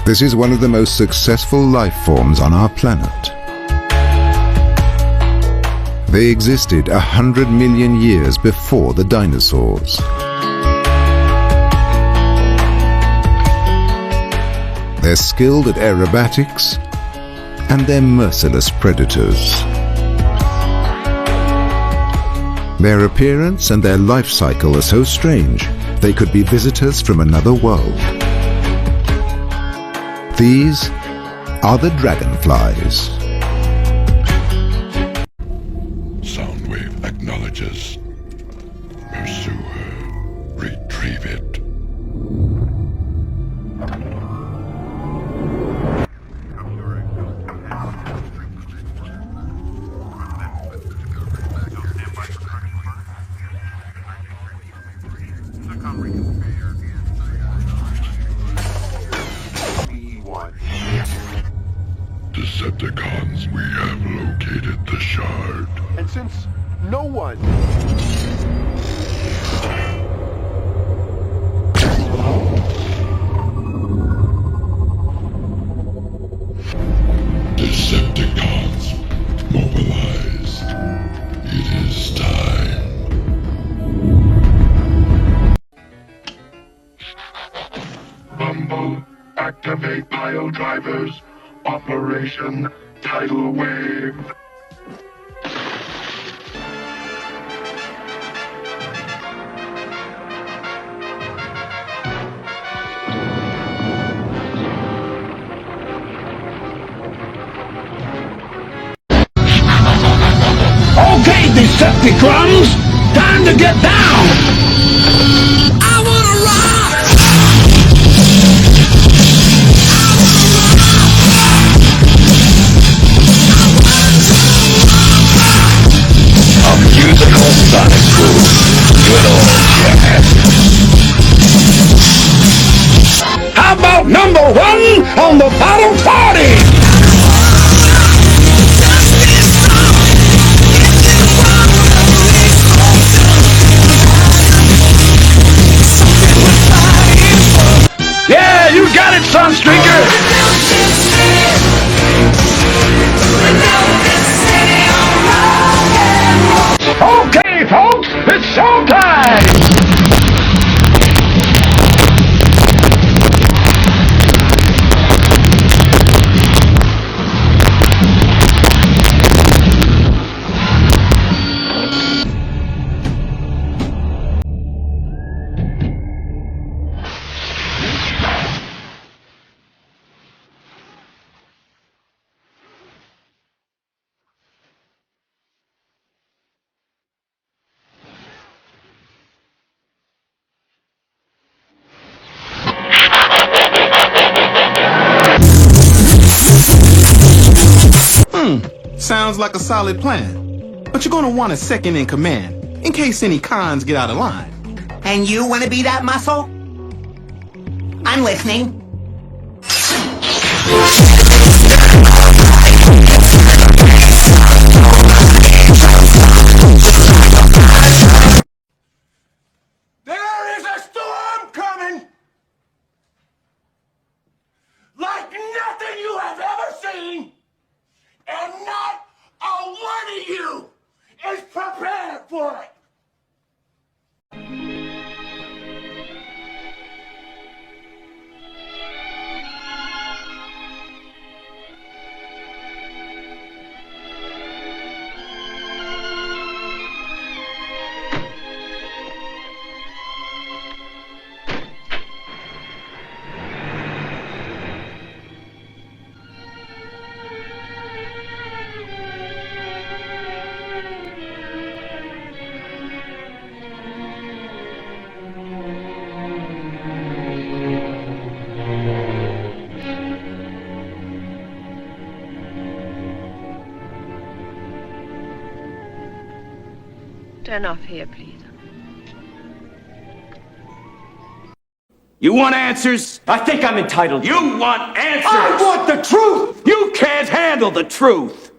This is one of the most successful life forms on our planet. They existed 100 million years before the dinosaurs. They're skilled at aerobatics, and they're merciless predators. Their appearance and their life cycle are so strange, they could be visitors from another world. These are the dragonflies. Soundwave acknowledges. Pursue her. Retrieve it. Decepticons, we have located the shard. And since no one... Decepticons, mobilized. It is time. Bumble, activate pile drivers. Operation Tidal Wave. Okay, Decepticons! Time to get down! I wanna rock! A musical sonic groove. Good old jazz. How about number one on the bottle party? Yeah, you got it, Sunstreaker! Okay, folks, it's showtime! Sounds like a solid plan. But you're gonna want a second in command, in case any cons get out of line. And you want to be that muscle? I'm listening. There is a storm coming! Like nothing you have ever seen! And not a one of you is prepared for it! Turn off here, please. You want answers? I think I'm entitled. You want answers? I want the truth! You can't handle the truth!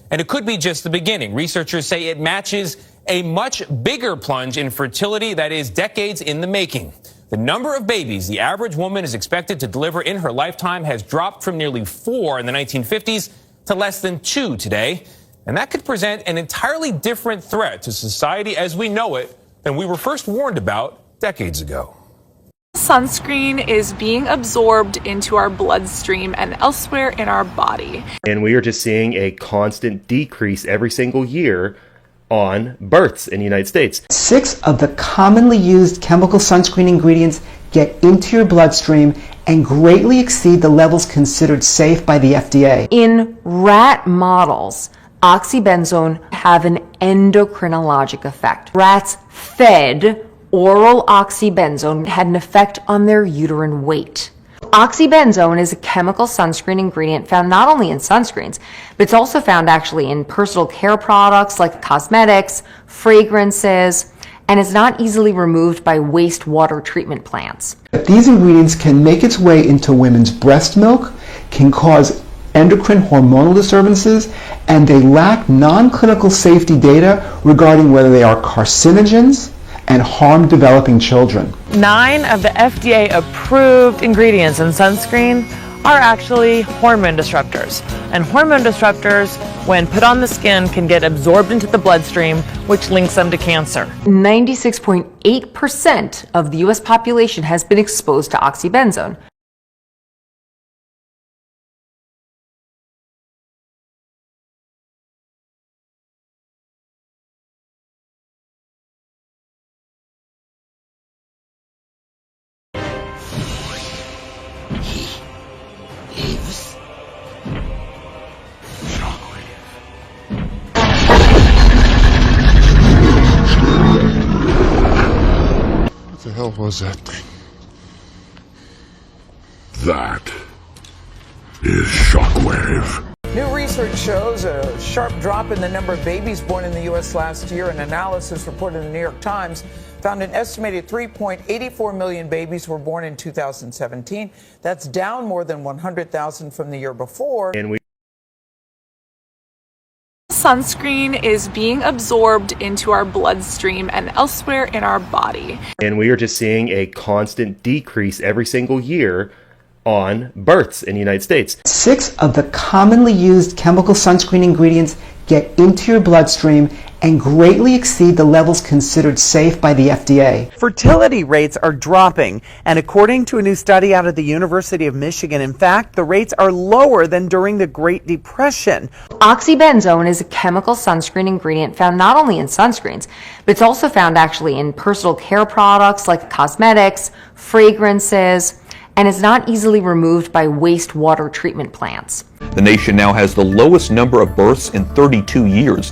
And it could be just the beginning. Researchers say it matches a much bigger plunge in fertility that is decades in the making. The number of babies the average woman is expected to deliver in her lifetime has dropped from nearly 4 in the 1950s to less than 2 today. And that could present an entirely different threat to society as we know it than we were first warned about decades ago. Sunscreen is being absorbed into our bloodstream and elsewhere in our body. And we are just seeing a constant decrease every single year on births in the United States. 6 of the commonly used chemical sunscreen ingredients get into your bloodstream and greatly exceed the levels considered safe by the FDA. In rat models, oxybenzone have an endocrinologic effect. Rats fed oral oxybenzone had an effect on their uterine weight. Oxybenzone is a chemical sunscreen ingredient found not only in sunscreens, but it's also found actually in personal care products like cosmetics, fragrances, and is not easily removed by wastewater treatment plants. These ingredients can make its way into women's breast milk, can cause endocrine hormonal disturbances, and they lack non-clinical safety data regarding whether they are carcinogens and harm developing children. 9 of the FDA-approved ingredients in sunscreen are actually hormone disruptors. And hormone disruptors, when put on the skin, can get absorbed into the bloodstream, which links them to cancer. 96.8% of the US population has been exposed to oxybenzone. What the hell was that thing? That is Shockwave. New research shows a sharp drop in the number of babies born in the U.S. last year. An analysis reported in the New York Times found an estimated 3.84 million babies were born in 2017. That's down more than 100,000 from the year before. Sunscreen is being absorbed into our bloodstream and elsewhere in our body. And we are just seeing a constant decrease every single year on births in the United States. 6 of the commonly used chemical sunscreen ingredients get into your bloodstream and greatly exceed the levels considered safe by the FDA. Fertility rates are dropping, and according to a new study out of the University of Michigan, in fact, the rates are lower than during the Great Depression. Oxybenzone is a chemical sunscreen ingredient found not only in sunscreens, but it's also found actually in personal care products like cosmetics, fragrances, and is not easily removed by wastewater treatment plants. The nation now has the lowest number of births in 32 years.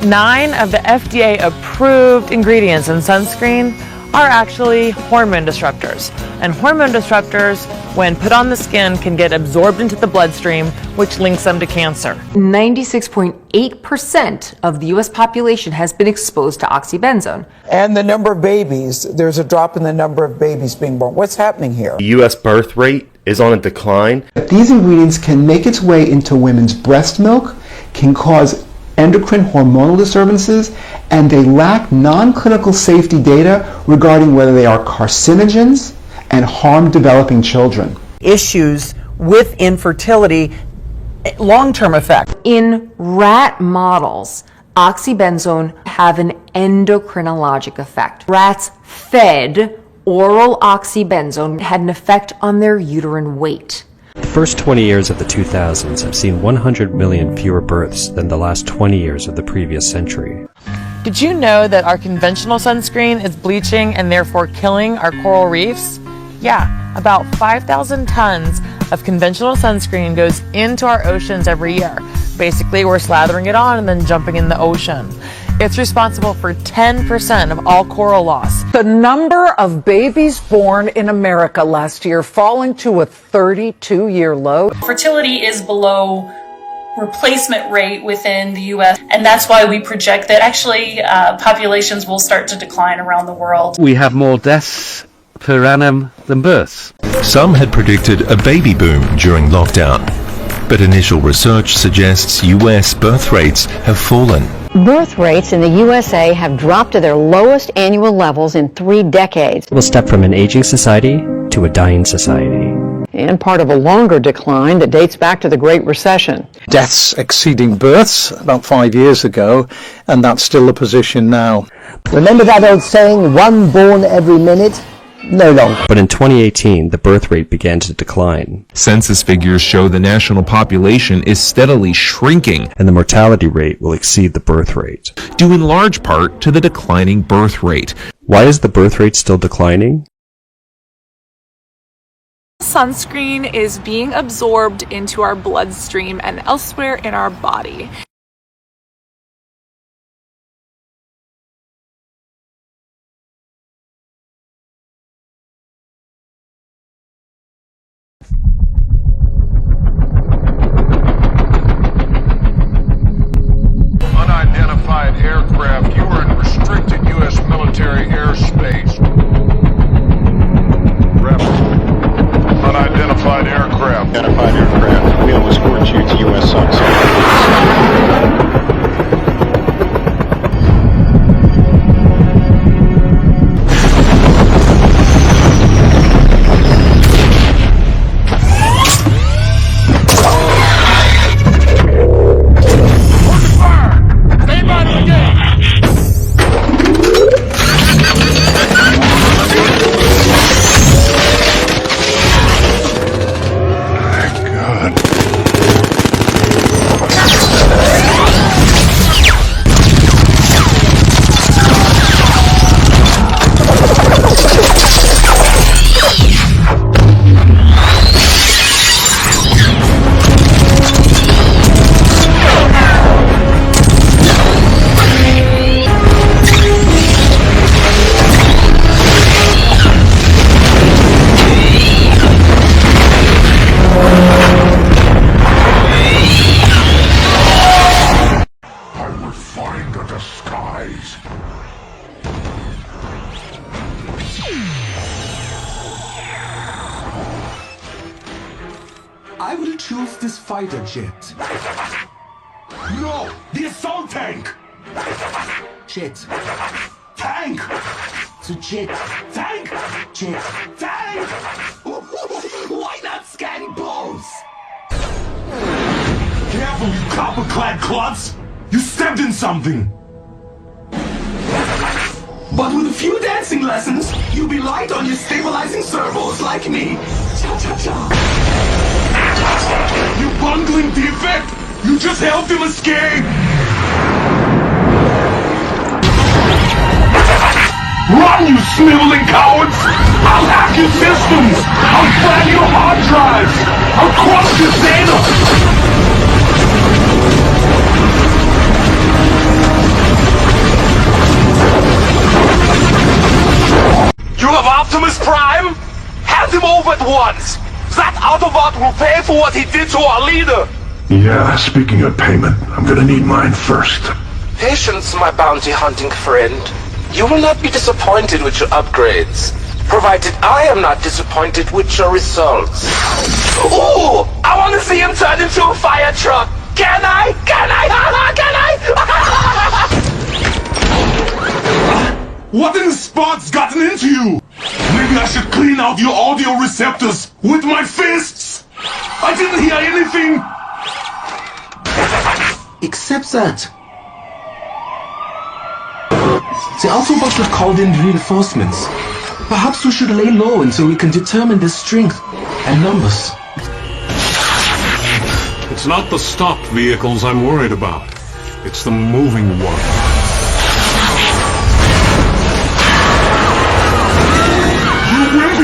9 of the FDA-approved ingredients in sunscreen are actually hormone disruptors. And hormone disruptors, when put on the skin, can get absorbed into the bloodstream, which links them to cancer. 96.8% of the US population has been exposed to oxybenzone. And the number of babies, there's a drop in the number of babies being born. What's happening here? The U.S. birth rate is on a decline. These ingredients can make its way into women's breast milk, can cause endocrine hormonal disturbances, and they lack non-clinical safety data regarding whether they are carcinogens and harm developing children. Issues with infertility, long-term effect. In rat models, oxybenzone have an endocrinologic effect. Rats fed oral oxybenzone had an effect on their uterine weight. The first 20 years of the 2000s have seen 100 million fewer births than the last 20 years of the previous century. Did you know that our conventional sunscreen is bleaching and therefore killing our coral reefs? Yeah, about 5,000 tons of conventional sunscreen goes into our oceans every year. Basically, we're slathering it on and then jumping in the ocean. It's responsible for 10% of all coral loss. The number of babies born in America last year falling to a 32-year low. Fertility is below replacement rate within the U.S., and that's why we project that actually populations will start to decline around the world. We have more deaths per annum than births. Some had predicted a baby boom during lockdown, but initial research suggests U.S. birth rates have fallen. Birth rates in the USA have dropped to their lowest annual levels in 3 decades. We'll step from an aging society to a dying society. And part of a longer decline that dates back to the Great Recession. Deaths exceeding births about 5 years ago, and that's still the position now. Remember that old saying, one born every minute? No longer. But in 2018, the birth rate began to decline. Census figures show the national population is steadily shrinking, and the mortality rate will exceed the birth rate, due in large part to the declining birth rate. Why is the birth rate still declining? Sunscreen is being absorbed into our bloodstream and elsewhere in our body. Unidentified aircraft, you are in restricted U.S. military airspace. Unidentified aircraft. Identified aircraft. We will escort you to U.S. sunset. I will choose this fighter jet. No! The assault tank! Jet. Tank! So jet. Tank! Jet. Tank! Why not scan both? Careful, you copper-clad clods! You stepped in something! But with a few dancing lessons, you'll be light on your stabilizing servos like me. Cha-cha-cha. You bungling defect! You just helped him escape! Run, you sniveling cowards! I'll hack your systems! I'll flag your hard drives! I'll crush your data! You have Optimus Prime? Hand him over at once! That Autobot will pay for what he did to our leader! Yeah, speaking of payment, I'm gonna need mine first. Patience, my bounty hunting friend. You will not be disappointed with your upgrades, provided I am not disappointed with your results. Ooh! I want to see him turn into a fire truck! Can I? Can I? Can I? What in the spot's gotten into you? Maybe I should clean out your audio receptors with my fists! I didn't hear anything! Except that the Autobots have called in reinforcements. Perhaps we should lay low until we can determine their strength and numbers. It's not the stopped vehicles I'm worried about. It's the moving ones.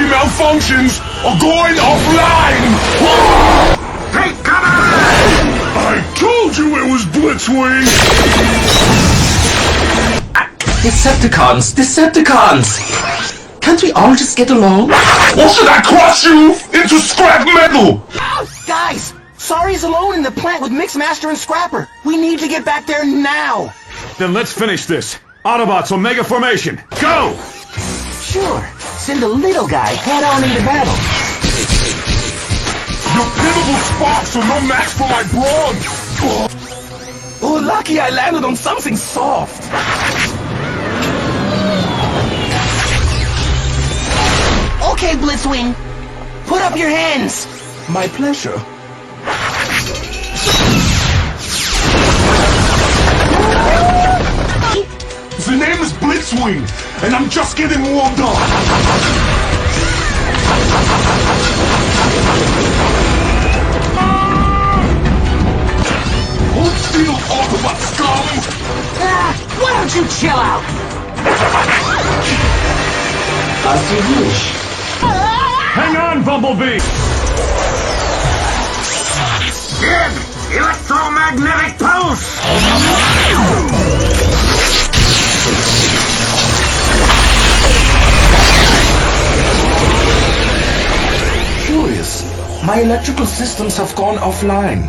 Malfunctions are going offline! Hey, come on! I told you it was Blitzwing! Decepticons! Decepticons! Can't we all just get along? Or should I crush you into scrap metal? Guys! Sorry's alone in the plant with Mixmaster and Scrapper. We need to get back there now! Then let's finish this. Autobots, Omega Formation, go! Sure. Send the little guy head on into battle. Your pitiful sparks are no match for my brawn! Oh, lucky I landed on something soft. Okay, Blitzwing. Put up your hands. My pleasure. The name is Blitzwing, and I'm just getting warmed up. Hold still, Autobot scum! Why don't you chill out? As you wish. Hang on, Bumblebee! Good! Electromagnetic pulse! Curious. My electrical systems have gone offline.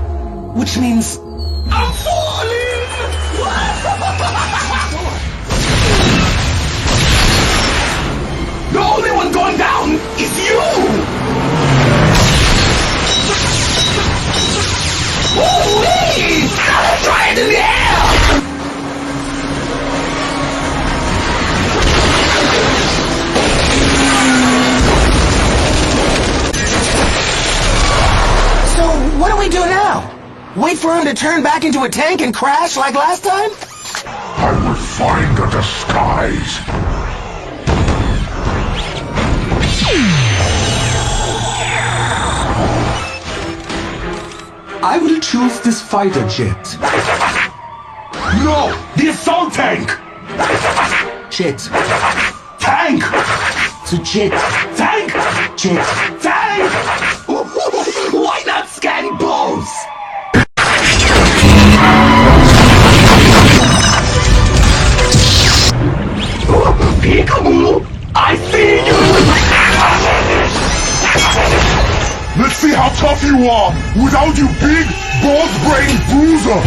Which means I'm falling! The only one going down is you! Woo-wee! Try it in the air! So, what do we do now? Wait for him to turn back into a tank and crash like last time? I will find a disguise. I will choose this fighter jet. No! The assault tank! Jet. Tank! The jet. Tank! Jet. Tank! Why not scan both? Peekaboo! I see you! Let's see how tough you are without you big, boss-brained bruiser!